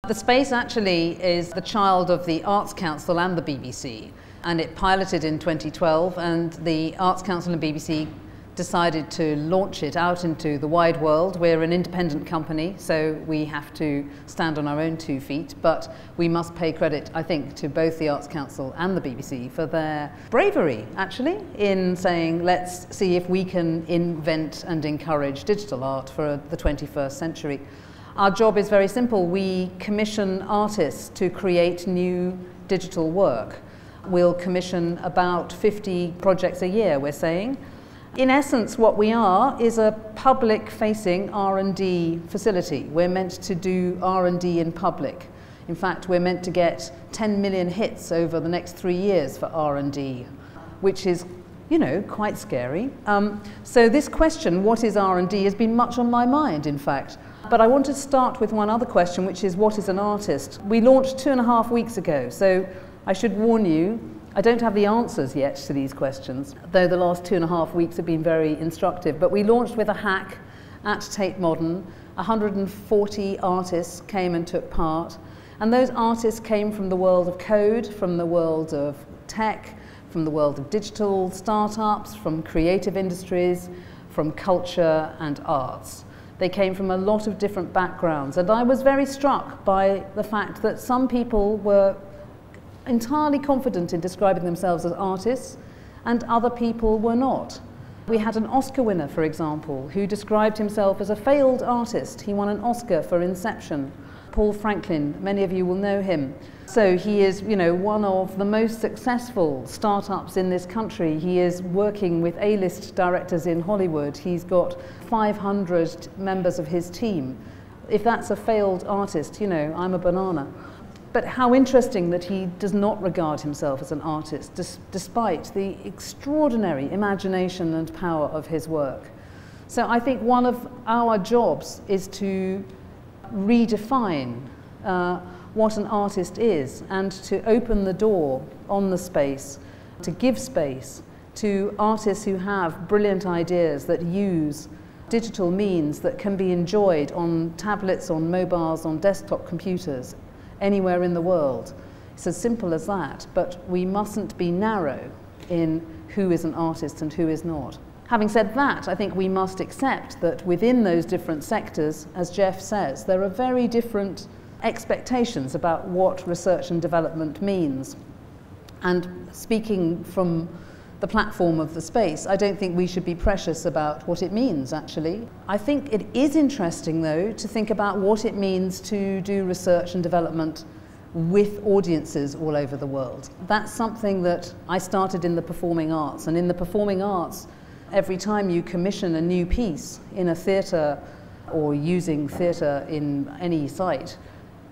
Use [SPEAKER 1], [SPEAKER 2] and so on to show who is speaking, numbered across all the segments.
[SPEAKER 1] The space actually is the child of the Arts Council and the BBC, and it piloted in 2012, and the Arts Council and BBC decided to launch it out into the wide world. We're an independent company, so we have to stand on our own 2 feet, but we must pay credit, I think, to both the Arts Council and the BBC for their bravery, actually, in saying, let's see if we can invent and encourage digital art for the 21st century. Our job is very simple. We commission artists to create new digital work. We'll commission about 50 projects a year, we're saying. In essence, what we are is a public-facing R&D facility. We're meant to do R&D in public. In fact, we're meant to get 10 million hits over the next 3 years for R&D, which is, you know, quite scary. So this question, what is R&D, has been much on my mind, in fact. But I want to start with one other question, which is, what is an artist? We launched 2.5 weeks ago, so I should warn you, I don't have the answers yet to these questions, though the last 2.5 weeks have been very instructive. But we launched with a hack at Tate Modern. 140 artists came and took part. And those artists came from the world of code, from the world of tech, from the world of digital startups, from creative industries, from culture and arts. They came from a lot of different backgrounds. And I was very struck by the fact that some people were entirely confident in describing themselves as artists, and other people were not. We had an Oscar winner, for example, who described himself as a failed artist. He won an Oscar for Inception. Paul Franklin, many of you will know him. So he is, you know, one of the most successful startups in this country. He is working with A-list directors in Hollywood. He's got 500 members of his team. If that's a failed artist, you know, I'm a banana. But how interesting that he does not regard himself as an artist, despite the extraordinary imagination and power of his work. So I think one of our jobs is to redefine what an artist is, and to open the door on the space, to give space to artists who have brilliant ideas that use digital means that can be enjoyed on tablets, on mobiles, on desktop computers, anywhere in the world. It's as simple as that, but we mustn't be narrow in who is an artist and who is not. Having said that, I think we must accept that within those different sectors, as Jeff says, there are very different expectations about what research and development means. And speaking from the platform of the space, I don't think we should be precious about what it means, actually. I think it is interesting, though, to think about what it means to do research and development with audiences all over the world. That's something that I started in the performing arts, and in the performing arts, every time you commission a new piece in a theatre or using theatre in any site,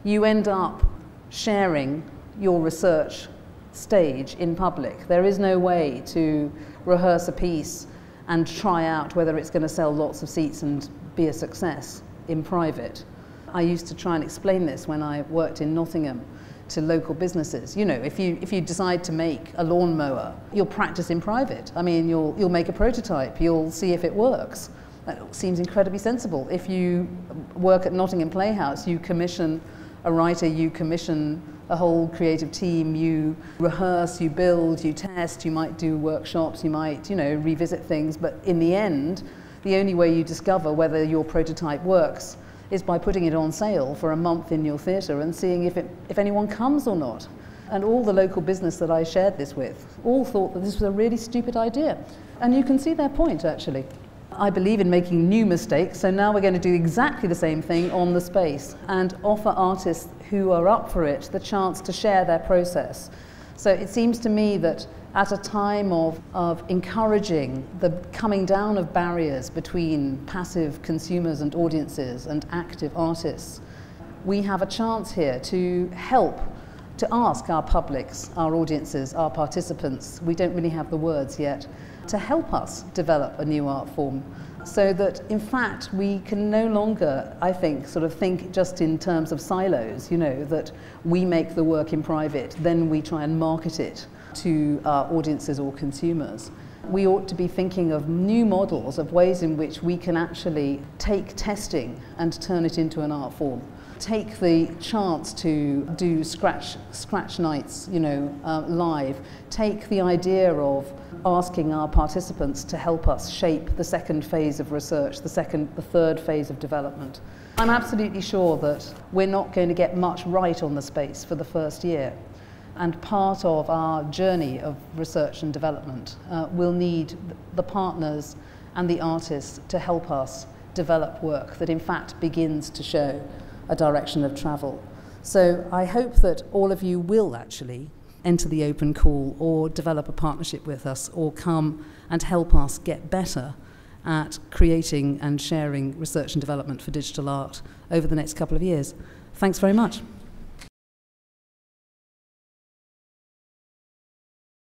[SPEAKER 1] you end up sharing your research stage in public. There is no way to rehearse a piece and try out whether it's going to sell lots of seats and be a success in private. I used to try and explain this when I worked in Nottingham to local businesses. You know, if you decide to make a lawnmower, you'll practice in private. I mean, you'll make a prototype, you'll see if it works. That seems incredibly sensible. If you work at Nottingham Playhouse, you commission a writer, you commission a whole creative team, you rehearse, you build, you test, you might do workshops, you might, you know, revisit things, but in the end, the only way you discover whether your prototype works is by putting it on sale for a month in your theatre and seeing if anyone comes or not. And all the local business that I shared this with all thought that this was a really stupid idea. And you can see their point, actually. I believe in making new mistakes, so now we're going to do exactly the same thing on the space and offer artists who are up for it the chance to share their process. So it seems to me that at a time of encouraging the coming down of barriers between passive consumers and audiences and active artists, we have a chance here to help to ask our publics, our audiences, our participants, we don't really have the words yet, to help us develop a new art form, so that in fact we can no longer, I think, sort of think just in terms of silos, you know, that we make the work in private, then we try and market it to our audiences or consumers. We ought to be thinking of new models, of ways in which we can actually take testing and turn it into an art form. take the chance to do scratch nights, live, take the idea of asking our participants to help us shape the second phase of research, the third phase of development. I'm absolutely sure that we're not going to get much right on the space for the first year. And part of our journey of research and development will need the partners and the artists to help us develop work that in fact begins to show a direction of travel. So I hope that all of you will actually enter the open call or develop a partnership with us or come and help us get better at creating and sharing research and development for digital art over the next couple of years. Thanks very much.